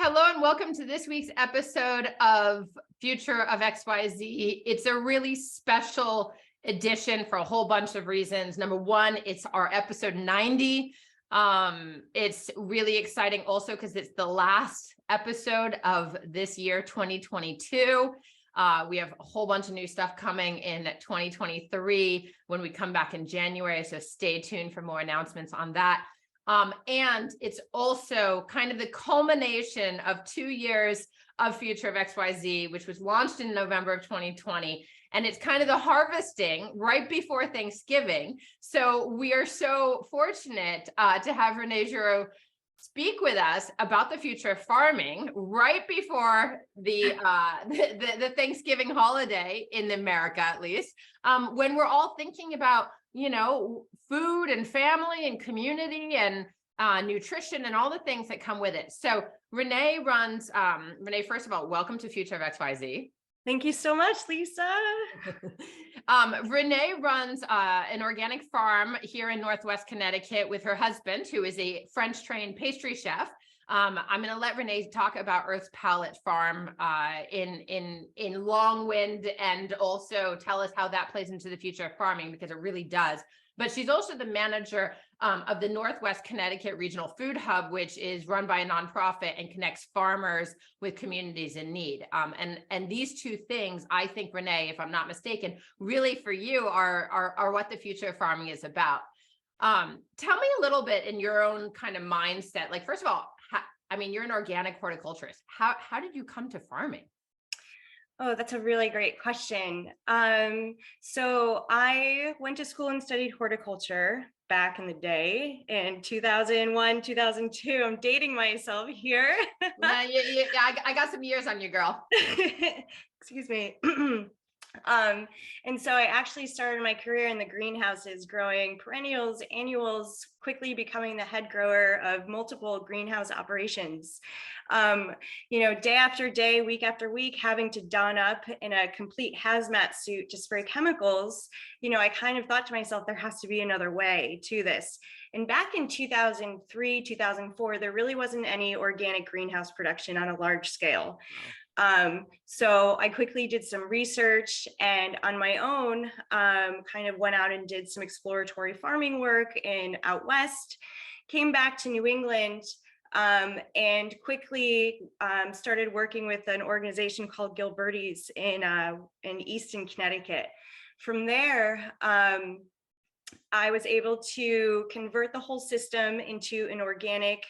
Hello and welcome to this week's episode of Future of XYZ. It's a really special edition for a whole bunch of reasons. Number one, it's our episode 90. It's really exciting also because it's the last episode of this year, 2022. We have a whole bunch of new stuff coming in 2023 when we come back in January, so stay tuned for more announcements on that. And it's also kind of the culmination of 2 years of Future of XYZ, which was launched in November of 2020. And it's kind of the harvesting right before Thanksgiving. So we are so fortunate to have Renee Giroux speak with us about the future of farming right before the Thanksgiving holiday in America, at least, when we're all thinking about, you know, food and family and community and nutrition and all the things that come with it. So Renee runs, Renee, first of all, welcome to Future of XYZ. Thank you so much, Lisa. Renee runs an organic farm here in Northwest Connecticut with her husband, who is a French-trained pastry chef. I'm going to let Renee talk about Earth's Palette Farm in long wind, and also tell us how that plays into the future of farming, because it really does. But she's also the manager of the Northwest Connecticut Regional Food Hub, which is run by a nonprofit and connects farmers with communities in need. And these two things, I think, Renee, if I'm not mistaken, really for you are what the future of farming is about. Tell me a little bit in your own kind of mindset. Like, first of all, I mean, you're an organic horticulturist. How did you come to farming? Oh, that's a really great question. So I went to school and studied horticulture back in the day in 2001, 2002. I'm dating myself here. I got some years on you, girl. Excuse me. And so I actually started my career in the greenhouses, growing perennials, annuals, quickly becoming the head grower of multiple greenhouse operations. Day after day, week after week, having to don up in a complete hazmat suit to spray chemicals, I kind of thought to myself, there has to be another way to this. And back in 2003, 2004, there really wasn't any organic greenhouse production on a large scale. So I quickly did some research, and on my own, kind of went out and did some exploratory farming work out west, came back to New England, and quickly started working with an organization called Gilbert's in Easton, Connecticut. From there, I was able to convert the whole system into an organic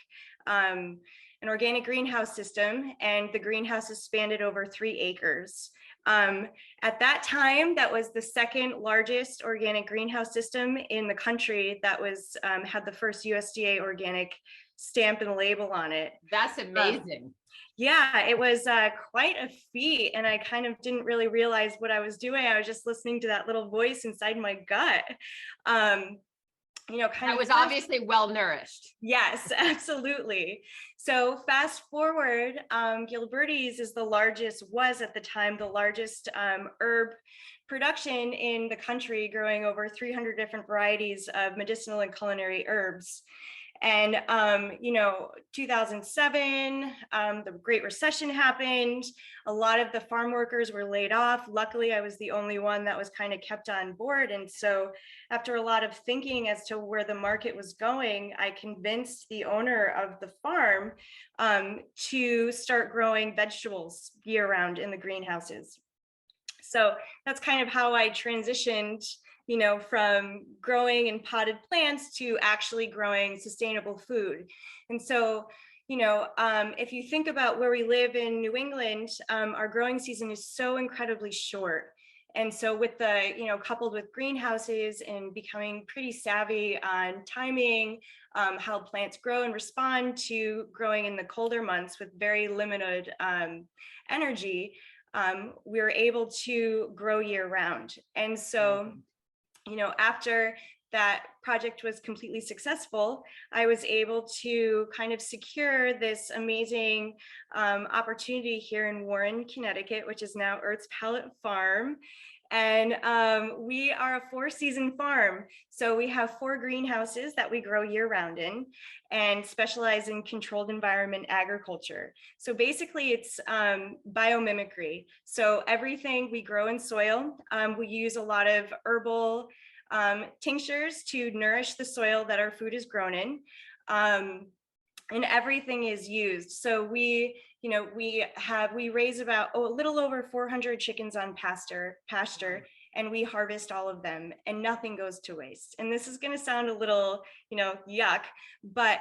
greenhouse system, and the greenhouse expanded over 3 acres. At that time, that was the second largest organic greenhouse system in the country that was had the first USDA organic stamp and label on it. That's amazing. Yeah, it was quite a feat, and I kind of didn't really realize what I was doing. I was just listening to that little voice inside my gut. That was obviously well nourished. Yes, absolutely. So fast forward, Gilbert's was at the time the largest herb production in the country, growing over 300 different varieties of medicinal and culinary herbs. And 2007, the Great Recession happened. A lot of the farm workers were laid off. Luckily, I was the only one that was kind of kept on board. And so after a lot of thinking as to where the market was going, I convinced the owner of the farm to start growing vegetables year-round in the greenhouses. So that's kind of how I transitioned from growing in potted plants to actually growing sustainable food. And so, if you think about where we live in New England, our growing season is so incredibly short. And so with coupled with greenhouses and becoming pretty savvy on timing, how plants grow and respond to growing in the colder months with very limited energy, we're able to grow year round. And so, after that project was completely successful, I was able to kind of secure this amazing opportunity here in Warren, Connecticut, which is now Earth's Palette Farm. And we are a 4-season farm. So we have 4 greenhouses that we grow year round in and specialize in controlled environment agriculture. So basically it's biomimicry. So everything we grow in soil, we use a lot of herbal tinctures to nourish the soil that our food is grown in. And everything is used. So we raise about a little over 400 chickens on pasture, and we harvest all of them, and nothing goes to waste. And this is going to sound a little, yuck, but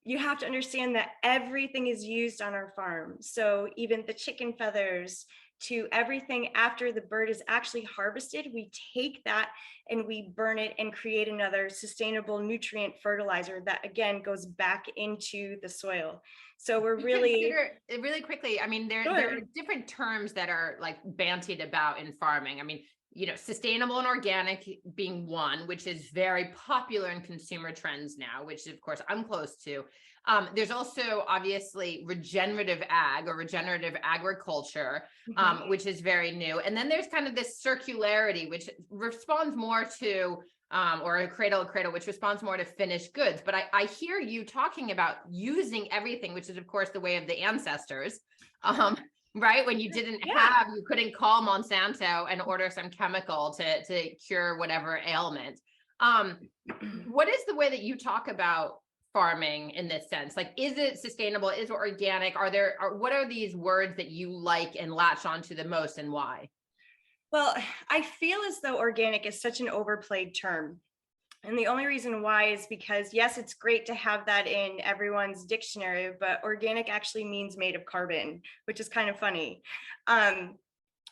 you have to understand that everything is used on our farm. So even the chicken feathers to everything after the bird is actually harvested, we take that and we burn it and create another sustainable nutrient fertilizer that again goes back into the soil. So we're really quickly, I mean, there are different terms that are like bantied about in farming. I mean, sustainable and organic being one, which is very popular in consumer trends now, which of course I'm close to. There's also obviously regenerative ag or regenerative agriculture, which is very new. And then there's kind of this circularity, which responds more to, or a cradle to cradle, which responds more to finished goods. But I hear you talking about using everything, which is of course the way of the ancestors, right? When you didn't you couldn't call Monsanto and order some chemical to cure whatever ailment. What is the way that you talk about farming in this sense? Like, is it sustainable? Is it organic? What are these words that you like and latch onto the most, and why? Well, I feel as though organic is such an overplayed term. And the only reason why is because, yes, it's great to have that in everyone's dictionary, but organic actually means made of carbon, which is kind of funny. And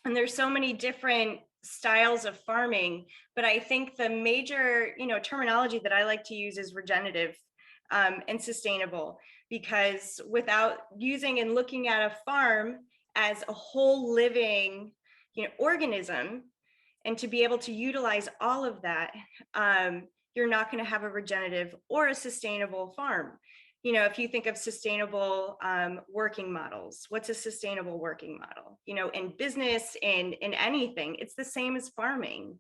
there's so many different styles of farming, but I think the major, terminology that I like to use is regenerative and sustainable, because without using and looking at a farm as a whole living, organism, and to be able to utilize all of that, you're not going to have a regenerative or a sustainable farm. If you think of sustainable working models, what's a sustainable working model? In business, in anything, it's the same as farming,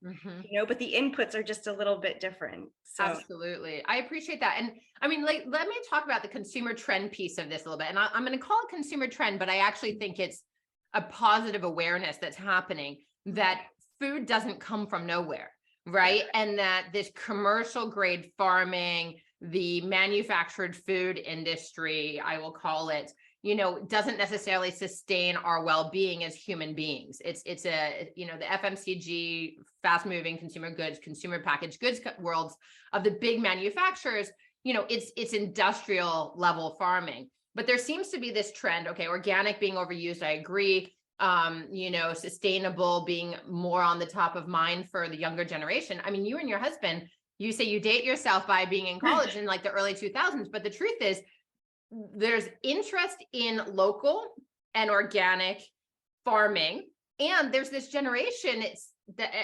but the inputs are just a little bit different. So. Absolutely. I appreciate that. And I mean, let me talk about the consumer trend piece of this a little bit. And I'm going to call it consumer trend, but I actually think it's a positive awareness that's happening that food doesn't come from nowhere, right? And that this commercial grade farming, the manufactured food industry, I will call it, doesn't necessarily sustain our well-being as human beings. It's the FMCG, fast moving consumer goods, consumer packaged goods worlds of the big manufacturers, it's industrial level farming. But there seems to be this trend, okay, organic being overused, I agree. Sustainable being more on the top of mind for the younger generation. I mean, you and your husband, you say you date yourself by being in college in like the early 2000s, but the truth is there's interest in local and organic farming. And there's this generation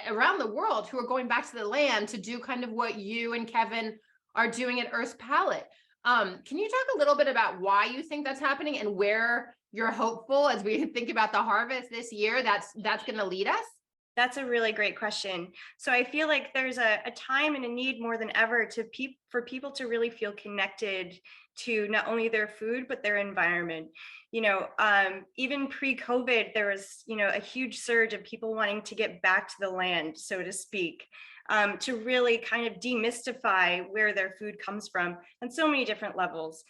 around the world who are going back to the land to do kind of what you and Kevin are doing at Earth's Palette. Can you talk a little bit about why you think that's happening and where you're hopeful as we think about the harvest this year that's going to lead us? That's a really great question. So I feel like there's a time and a need more than ever for people to really feel connected to not only their food, but their environment. Even pre-COVID, there was, a huge surge of people wanting to get back to the land, so to speak. To really kind of demystify where their food comes from on so many different levels.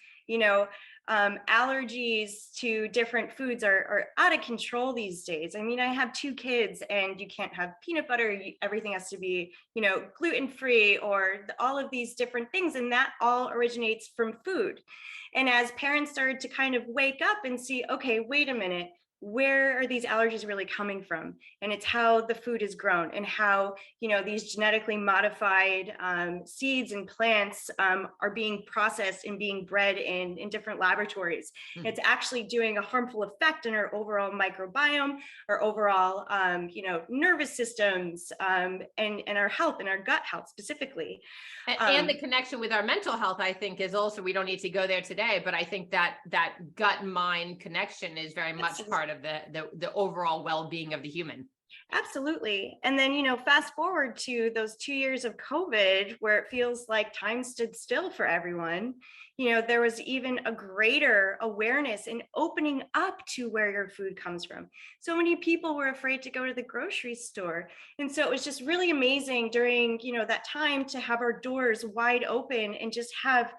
Allergies to different foods are out of control these days. I mean, I have 2 kids and you can't have peanut butter. Everything has to be, gluten-free or all of these different things. And that all originates from food. And as parents started to kind of wake up and see, okay, wait a minute, where are these allergies really coming from? And it's how the food is grown and how, these genetically modified seeds and plants are being processed and being bred in different laboratories. It's actually doing a harmful effect on our overall microbiome, our overall, nervous systems, and our health and our gut health specifically. And the connection with our mental health, I think, is also, we don't need to go there today, but I think that gut mind connection is very much part of the overall well-being of the human. Absolutely. And then, fast forward to those 2 years of COVID, where it feels like time stood still for everyone. There was even a greater awareness and opening up to where your food comes from. So many people were afraid to go to the grocery store. And so it was just really amazing during, that time to have our doors wide open and just have,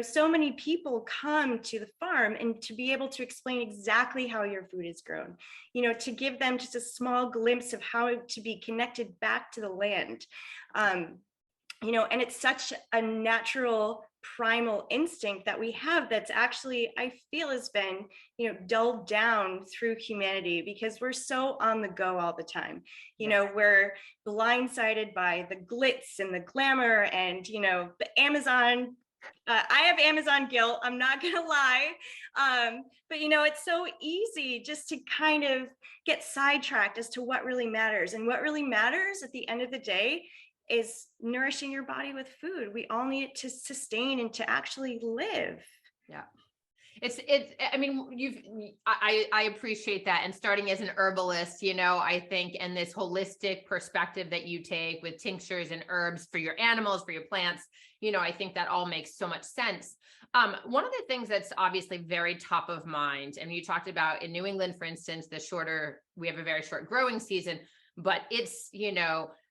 so many people come to the farm and to be able to explain exactly how your food is grown, to give them just a small glimpse of how to be connected back to the land. And it's such a natural primal instinct that we have that's actually, I feel, has been, dulled down through humanity because we're so on the go all the time. We're blindsided by the glitz and the glamour and, the Amazon. I have Amazon guilt, I'm not gonna lie. But it's so easy just to kind of get sidetracked as to what really matters. And what really matters at the end of the day is nourishing your body with food. We all need it to sustain and to actually live. Yeah. I mean, I appreciate that. And starting as an herbalist, I think, and this holistic perspective that you take with tinctures and herbs for your animals, for your plants, I think that all makes so much sense. One of the things that's obviously very top of mind, and you talked about in New England, for instance, we have a very short growing season, but it's,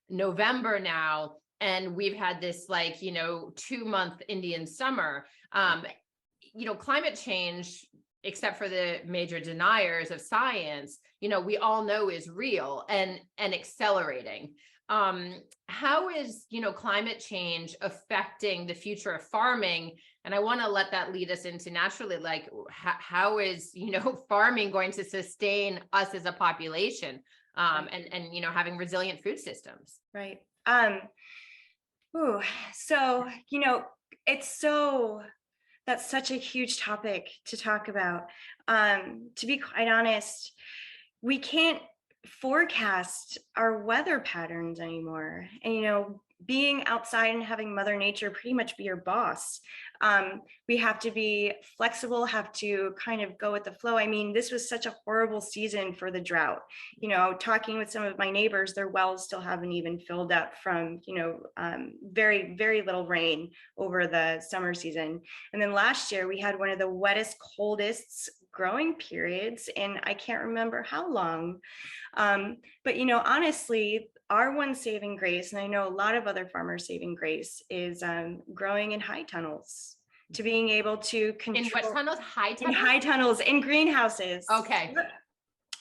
November now, and we've had this 2-month Indian summer. Climate change, except for the major deniers of science, we all know is real and accelerating. How is, climate change affecting the future of farming? And I want to let that lead us into naturally, how is, farming going to sustain us as a population, and having resilient food systems? Right. So, that's such a huge topic to talk about. To be quite honest, we can't forecast our weather patterns anymore. And, being outside and having Mother Nature pretty much be your boss, we have to be flexible, have to kind of go with the flow. I mean, this was such a horrible season for the drought. Talking with some of my neighbors, their wells still haven't even filled up from, very, very little rain over the summer season. And then last year we had one of the wettest, coldest growing periods, and I can't remember how long. But honestly, our one saving grace, and I know a lot of other farmers saving grace, is growing in high tunnels, to being able to control. In what tunnels? High tunnels? In high tunnels, in greenhouses. Okay.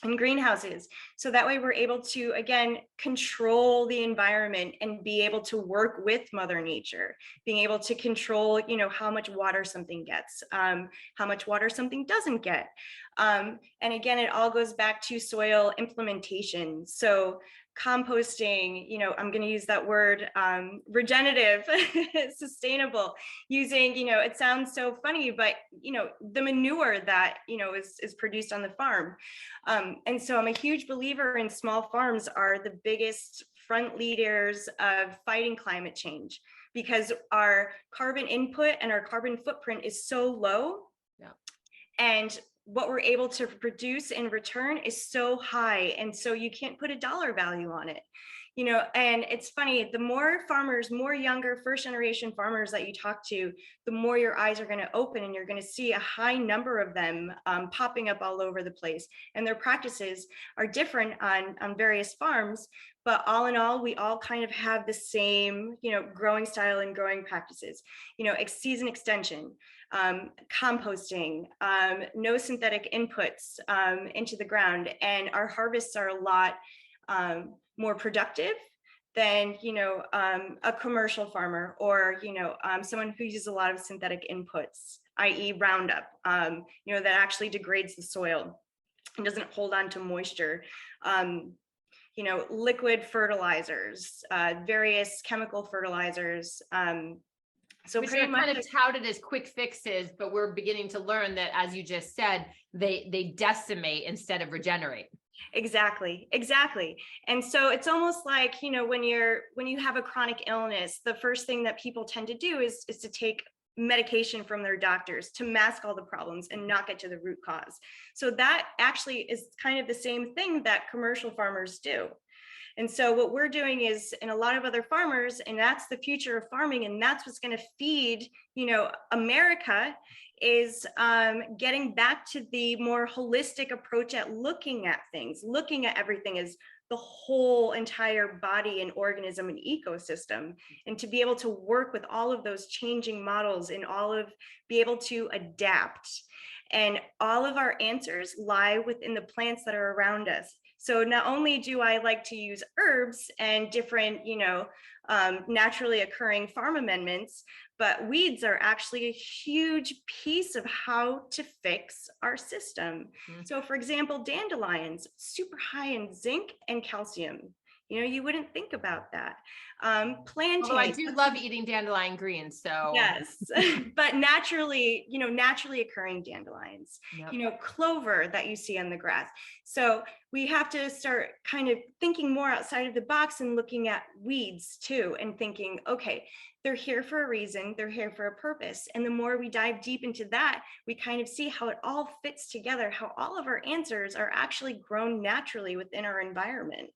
In greenhouses. So that way we're able to, again, control the environment and be able to work with Mother Nature, being able to control, how much water something gets, how much water something doesn't get. And again, it all goes back to soil implementation. So composting, I'm going to use that word, regenerative, sustainable, using, it sounds so funny, but, the manure that, is produced on the farm. And so I'm a huge believer in small farms are the biggest front leaders of fighting climate change, because our carbon input and our carbon footprint is so low. Yeah. And what we're able to produce in return is so high. And so you can't put a dollar value on it, and it's funny, the more farmers, more younger first generation farmers that you talk to, the more your eyes are going to open and you're going to see a high number of them popping up all over the place. And their practices are different on various farms, but all in all, we all kind of have the same, growing style and growing practices, season extension, composting, no synthetic inputs into the ground. And our harvests are a lot more productive than, a commercial farmer or, someone who uses a lot of synthetic inputs, i.e. Roundup, that actually degrades the soil and doesn't hold on to moisture. Liquid fertilizers, various chemical fertilizers. So which pretty are much kind of touted as quick fixes, but we're beginning to learn that, as you just said, they decimate instead of regenerate. Exactly. And so it's almost like, when you have a chronic illness, the first thing that people tend to do is to take medication from their doctors to mask all the problems and not get to the root cause. So that actually is kind of the same thing that commercial farmers do. And so what we're doing is, and a lot of other farmers, and that's the future of farming, and that's what's going to feed, America, is getting back to the more holistic approach at looking at things, looking at everything as the whole entire body and organism and ecosystem, and to be able to work with all of those changing models and be able to adapt. And all of our answers lie within the plants that are around us. So not only do I like to use herbs and different, naturally occurring farm amendments, but weeds are actually a huge piece of how to fix our system. So for example, dandelions, super high in zinc and calcium. You wouldn't think about that. Plantains. Although I do love eating dandelion greens, so. Yes, but naturally occurring dandelions, Yep. Clover that you see on the grass. So we have to start kind of thinking more outside of the box and looking at weeds too, and thinking, okay, they're here for a reason, they're here for a purpose. And the more we dive deep into that, we kind of see how it all fits together, how all of our answers are actually grown naturally within our environment.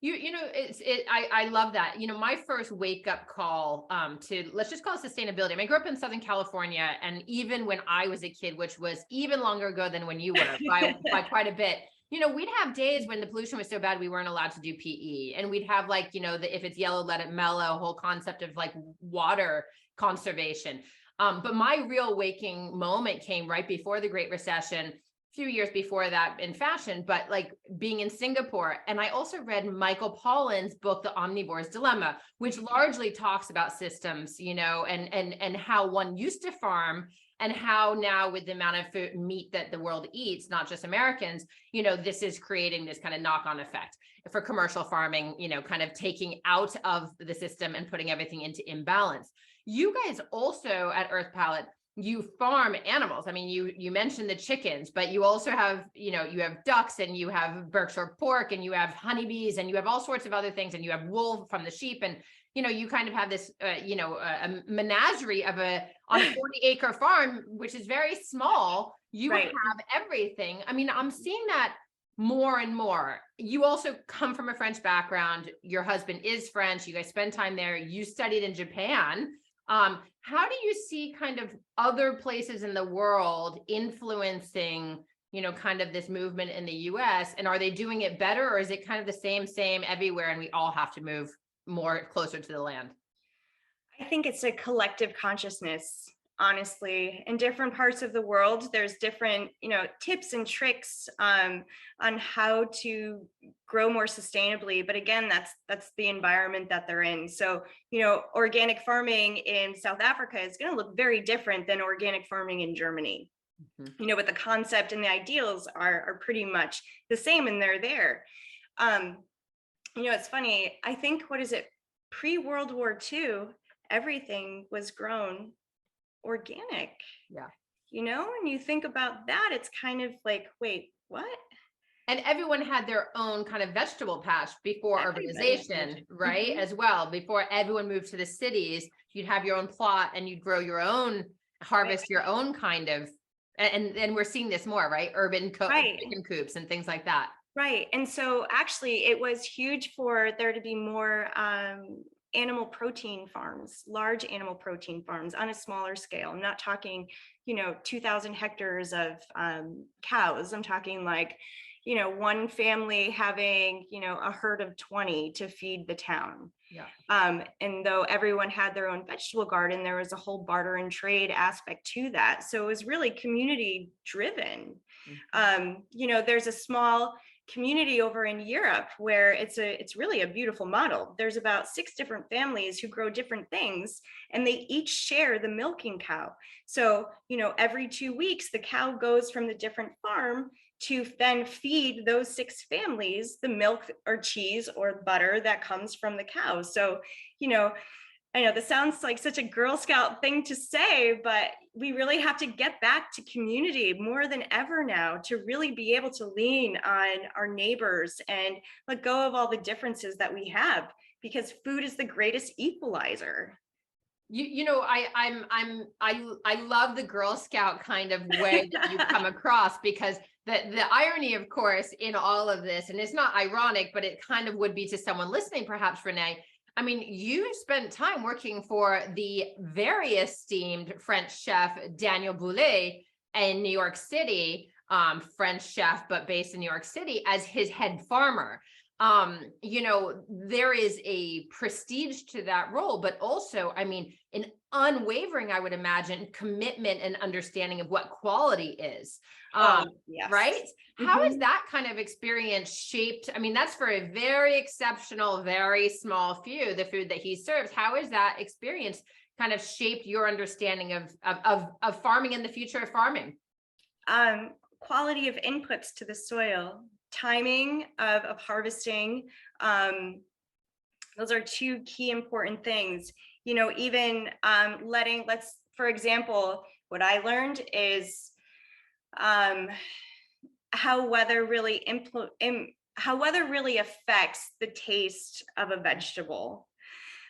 I love that. My first wake up call to, let's just call it sustainability. I mean, I grew up in Southern California, and even when I was a kid, which was even longer ago than when you were by quite a bit, we'd have days when the pollution was so bad we weren't allowed to do PE, and we'd have if it's yellow, let it mellow, whole concept of water conservation. But my real waking moment came right before the Great Recession. Few years before that in fashion, but being in Singapore. And I also read Michael Pollan's book, The Omnivore's Dilemma, which largely talks about systems, and how one used to farm, and how now with the amount of food, meat that the world eats, not just Americans, this is creating this kind of knock-on effect for commercial farming, kind of taking out of the system and putting everything into imbalance. You guys also at Earth Palette, you farm animals. I mean, you mentioned the chickens, but you also have, you have ducks, and you have Berkshire pork, and you have honeybees, and you have all sorts of other things, and you have wool from the sheep. And, you kind of have this, a menagerie on a 40-acre farm, which is very small. You Right. have everything. I mean, I'm seeing that more and more. You also come from a French background. Your husband is French. You guys spend time there. You studied in Japan. How do you see kind of other places in the world influencing, kind of this movement in the US? And are they doing it better, or is it kind of the same everywhere, and we all have to move more closer to the land? I think it's a collective consciousness, honestly. In different parts of the world, there's different, tips and tricks on how to grow more sustainably. But again, that's the environment that they're in. So, organic farming in South Africa is going to look very different than organic farming in Germany. Mm-hmm. But the concept and the ideals are pretty much the same, and they're there. It's funny. I think, pre-World War II, everything was grown organic. Yeah. And you think about that, it's kind of like, wait, what? And everyone had their own kind of vegetable patch before urbanization, right? Mm-hmm. As well, before everyone moved to the cities, you'd have your own plot, and you'd grow your own, harvest your own kind of, and we're seeing this more, right? Urban chicken coops and things like that. Right. And so actually it was huge for there to be more animal protein farms, large animal protein farms on a smaller scale. I'm not talking, 2,000 hectares of cows. I'm talking one family having, a herd of 20 to feed the town. Yeah. And though everyone had their own vegetable garden, there was a whole barter and trade aspect to that. So it was really community driven. Mm-hmm. There's a small community over in Europe where it's really a beautiful model. There's about 6 different families who grow different things, and they each share the milking cow. So, every 2 weeks, the cow goes from the different farm to then feed those 6 families the milk or cheese or butter that comes from the cow. So, I know this sounds like such a Girl Scout thing to say, but we really have to get back to community more than ever now to really be able to lean on our neighbors and let go of all the differences that we have, because food is the greatest equalizer. I love the Girl Scout kind of way that you come across, because the irony, of course, in all of this, and it's not ironic, but it kind of would be to someone listening, perhaps, Renee. I mean, you spent time working for the very esteemed French chef Daniel Boulud in New York City, French chef, but based in New York City, as his head farmer. You know, there is a prestige to that role, but also, I mean, an unwavering, I would imagine, commitment and understanding of what quality is. Yes. Right? How has that kind of experience shaped? I mean, that's for a very exceptional, very small few, the food that he serves. How has that experience kind of shaped your understanding of farming and the future of farming? Quality of inputs to the soil, timing of harvesting. Those are two key important things. You know, even for example, what I learned is how weather really affects the taste of a vegetable.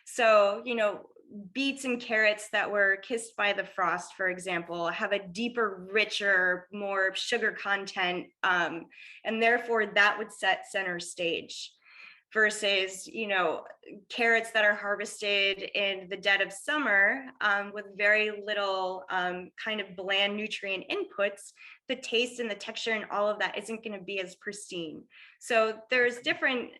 So, you know, beets and carrots that were kissed by the frost, for example, have a deeper, richer, more sugar content, and therefore that would set center stage. Versus, you know, carrots that are harvested in the dead of summer with very little kind of bland nutrient inputs, the taste and the texture and all of that isn't going to be as pristine. So there's different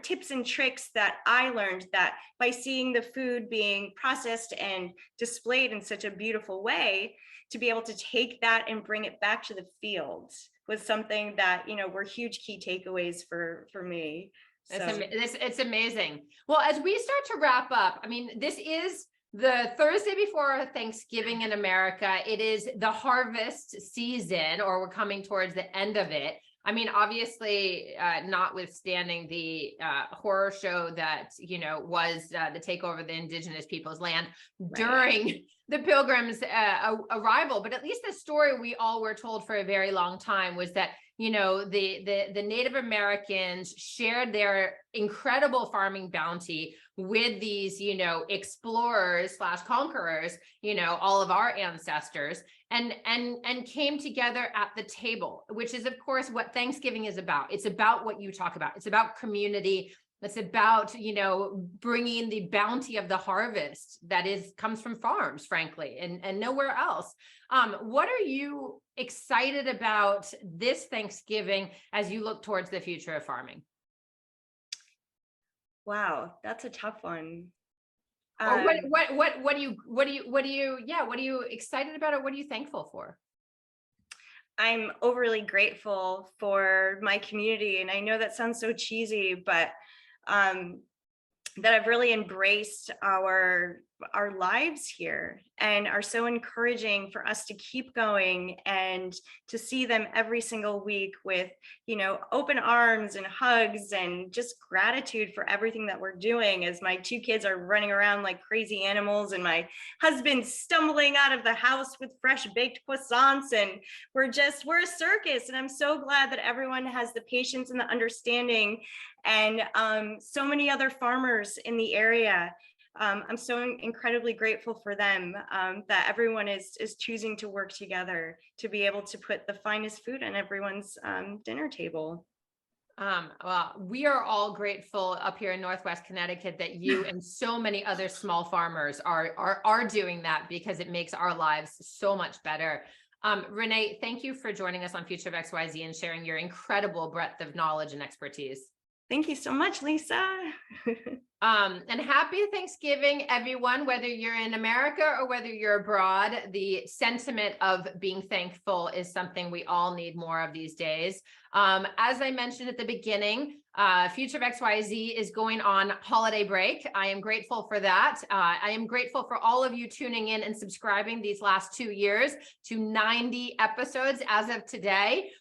tips and tricks that I learned, that by seeing the food being processed and displayed in such a beautiful way, to be able to take that and bring it back to the field was something that, you know, were huge key takeaways for me. So. It's amazing. Well, as we start to wrap up, I mean, this is the Thursday before Thanksgiving in America. It is the harvest season, or we're coming towards the end of it. I mean, obviously, notwithstanding the horror show that, you know, was the takeover of the indigenous people's land during the Pilgrims' arrival. But at least the story we all were told for a very long time was that, you know, the Native Americans shared their incredible farming bounty with these, you know, explorers / conquerors, you know, all of our ancestors, and came together at the table, which is, of course, what Thanksgiving is about. It's about what you talk about. It's about community. It's about, you know, bringing the bounty of the harvest that comes from farms, frankly, and nowhere else. What are you excited about this Thanksgiving as you look towards the future of farming? Wow, that's a tough one. Or what are you excited about, or what are you thankful for? I'm overly grateful for my community, and I know that sounds so cheesy, but that I've really embraced our lives here and are so encouraging for us to keep going and to see them every single week with, you know, open arms and hugs and just gratitude for everything that we're doing, as my two kids are running around like crazy animals and my husband's stumbling out of the house with fresh baked croissants, and we're a circus. And I'm so glad that everyone has the patience and the understanding, and so many other farmers in the area. I'm so incredibly grateful for them, that everyone is choosing to work together to be able to put the finest food on everyone's dinner table. Well, we are all grateful up here in Northwest Connecticut that you and so many other small farmers are doing that, because it makes our lives so much better. Renee, thank you for joining us on Future of XYZ and sharing your incredible breadth of knowledge and expertise. Thank you so much, Lisa. And happy Thanksgiving, everyone, whether you're in America or whether you're abroad. The sentiment of being thankful is something we all need more of these days. As I mentioned at the beginning, Future of XYZ is going on holiday break. I am grateful for that. I am grateful for all of you tuning in and subscribing these last 2 years to 90 episodes as of today.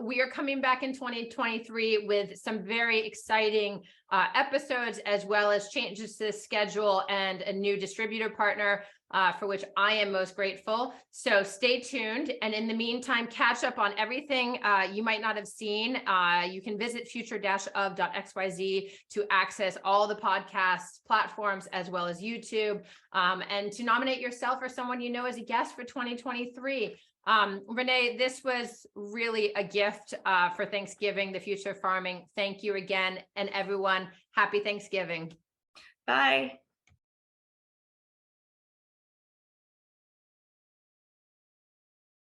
We are coming back in 2023 with some very exciting episodes, as well as changes to the schedule and a new distributor partner, for which I am most grateful. So stay tuned. And in the meantime, catch up on everything you might not have seen. You can visit future-of.xyz to access all the podcast platforms as well as YouTube, and to nominate yourself or someone you know as a guest for 2023. Renee, this was really a gift for Thanksgiving, the future of farming. Thank you again. And everyone, happy Thanksgiving. Bye.